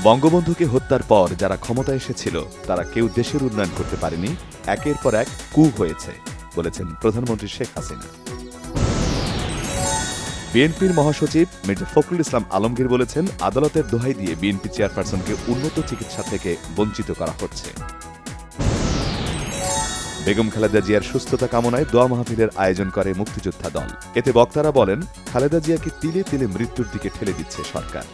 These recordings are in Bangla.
বঙ্গবন্ধুকে হত্যার পর যারা ক্ষমতায় এসেছিল তারা কেউ দেশের উন্নয়ন করতে পারেনি, একের পর এক কু হয়েছে বলেছেন প্রধানমন্ত্রী শেখ হাসিনা। বিএনপির মহাসচিব মির্জা ফখরুল ইসলাম আলমগীর বলেছেন, আদালতের দোহাই দিয়ে বিএনপি চেয়ারপারসনকে উন্নত চিকিৎসা থেকে বঞ্চিত করা হচ্ছে। বেগম খালেদা জিয়ার সুস্থতা কামনায় দোয়া মাহফিলের আয়োজন করে মুক্তিযোদ্ধা দল। এতে বক্তারা বলেন, খালেদা জিয়াকে তিলে তিলে মৃত্যুর দিকে ঠেলে দিচ্ছে সরকার।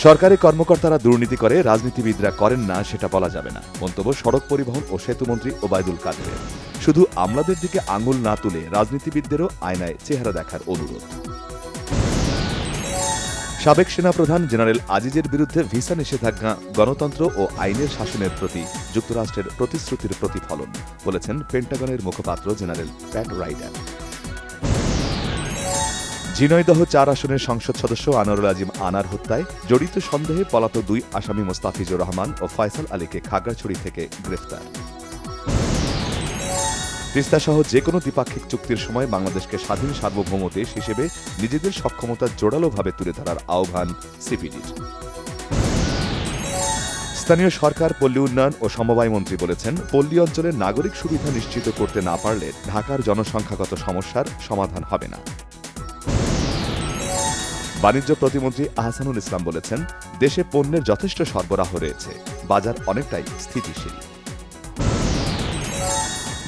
সরকারি কর্মকর্তারা দুর্নীতি করে, রাজনীতিবিদরা করেন না সেটা বলা যাবে না, মন্তব্য সড়ক পরিবহন ও সেতুমন্ত্রী ওবায়দুল কাদেরের। শুধু আমলাদের দিকে আঙুল না তুলে রাজনীতিবিদদেরও আয়নায় চেহারা দেখার অনুরোধ। সাবেক সেনাপ্রধান জেনারেল আজিজের বিরুদ্ধে ভিসা নিষেধাজ্ঞা গণতন্ত্র ও আইনের শাসনের প্রতি যুক্তরাষ্ট্রের প্রতিশ্রুতির প্রতিফলন বলেছেন পেন্টাগনের মুখপাত্র জেনারেল প্যাট রাইডার। ঝিনাইদহ ৪ আসনের সংসদ সদস্য আনোয়ারুল আজিম আনার হত্যায় জড়িত সন্দেহে পলাতক ২ আসামি মোস্তাফিজুর রহমান ও ফয়সাল আলীকে খাগড়াছড়ি থেকে গ্রেফতার। তিস্তাসহ যে কোনো দ্বিপাক্ষিক চুক্তির সময় বাংলাদেশকে স্বাধীন সার্বভৌম দেশ হিসেবে নিজেদের সক্ষমতা জোরালোভাবে তুলে ধরার আহ্বান সিপিডির। স্থানীয় সরকার, পল্লী উন্নয়ন ও সমবায় মন্ত্রী বলেছেন, পল্লী অঞ্চলের নাগরিক সুবিধা নিশ্চিত করতে না পারলে ঢাকার জনসংখ্যাগত সমস্যার সমাধান হবে না। বাণিজ্য প্রতিমন্ত্রী আহসানুল ইসলাম বলেছেন, দেশে পণ্যের যথেষ্ট সরবরাহ রয়েছে, বাজার অনেকটাই স্থিতিশীল।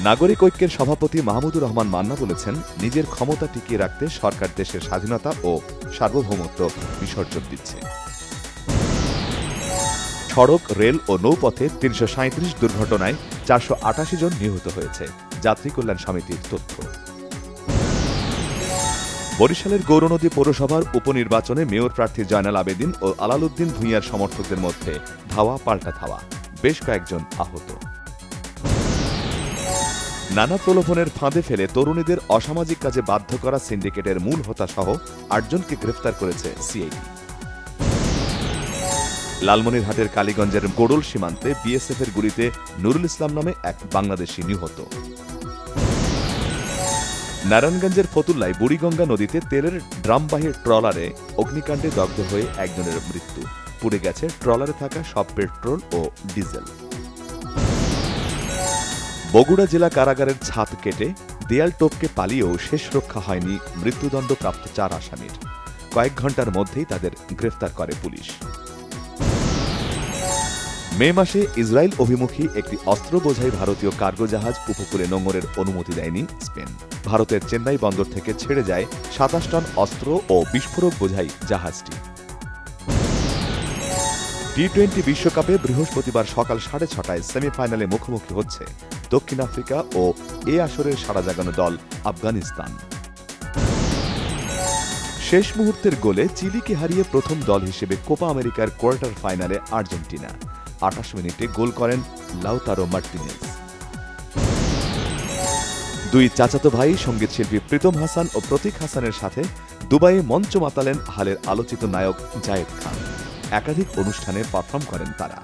নাগরিক ঐক্যের সভাপতি মাহমুদুর রহমান মান্না বলেছেন, নিজের ক্ষমতা টিকিয়ে রাখতে সরকার দেশের স্বাধীনতা ও সার্বভৌমত্ব বিসর্জন দিচ্ছে। সড়ক, রেল ও নৌপথে ৩৩৭ দুর্ঘটনায় ৪৮৮ জন নিহত হয়েছে, যাত্রী কল্যাণ সমিতির তথ্য। বরিশালের গৌরনদী পৌরসভার উপনির্বাচনে মেয়র প্রার্থী জয়নাল আবেদিন ও আলালউদ্দিন ভূঁইয়ার সমর্থকদের মধ্যে ধাওয়া পাল্টা ধাওয়া, বেশ কয়েকজন আহত। নানা প্রলোভনের ফাঁদে ফেলে তরুণীদের অসামাজিক কাজে বাধ্য করা সিন্ডিকেটের মূল হোতাসহ ৮ জনকে গ্রেফতার করেছে সিআইডি। লালমনিরহাটের কালীগঞ্জের গোড়ল সীমান্তে বিএসএফের গুলিতে নুরুল ইসলাম নামে এক বাংলাদেশি নিহত। নারায়ণগঞ্জের ফতুল্লায় বুড়িগঙ্গা নদীতে তেলের ড্রামবাহী ট্রলারে অগ্নিকাণ্ডে দগ্ধ হয়ে একজনের মৃত্যু, পুড়ে গেছে ট্রলারে থাকা সব পেট্রোল ও ডিজেল। বগুড়া জেলা কারাগারের ছাদ কেটে দেয়াল টপকে পালিয়েও শেষ রক্ষা হয়নি মৃত্যুদণ্ডপ্রাপ্ত ৪ আসামির। কয়েক ঘণ্টার মধ্যেই তাদের গ্রেফতার করে পুলিশ। মে মাসে ইসরায়েল অভিমুখী একটি অস্ত্র বোঝাই ভারতীয় কার্গো জাহাজ উপকূলে নোঙরের অনুমতি দেয়নি স্পেন। ভারতের চেন্নাই বন্দর থেকে ছেড়ে যায় ২৭ টন অস্ত্র ও বিস্ফোরক বোঝাই জাহাজটি। টি-20 বিশ্বকাপে বৃহস্পতিবার সকাল ৬:৩০টায় সেমিফাইনালে মুখোমুখি হচ্ছে দক্ষিণ আফ্রিকা ও এ আসরের সাড়া জাগানো দল আফগানিস্তান। শেষ মুহূর্তের গোলে চিলিকে হারিয়ে প্রথম দল হিসেবে কোপা আমেরিকার কোয়ার্টার ফাইনালে আর্জেন্টিনা। ২৮ মিনিটে গোল করেন লাউতারো মার্টিনেজ। ২ চাচাতো ভাই সঙ্গীতশিল্পী প্রীতম হাসান ও প্রতীক হাসানের সাথে দুবাইয়ে মঞ্চ মাতালেন হালের আলোচিত নায়ক জায়েদ খান। একাধিক অনুষ্ঠানে পারফর্ম করেন তারা।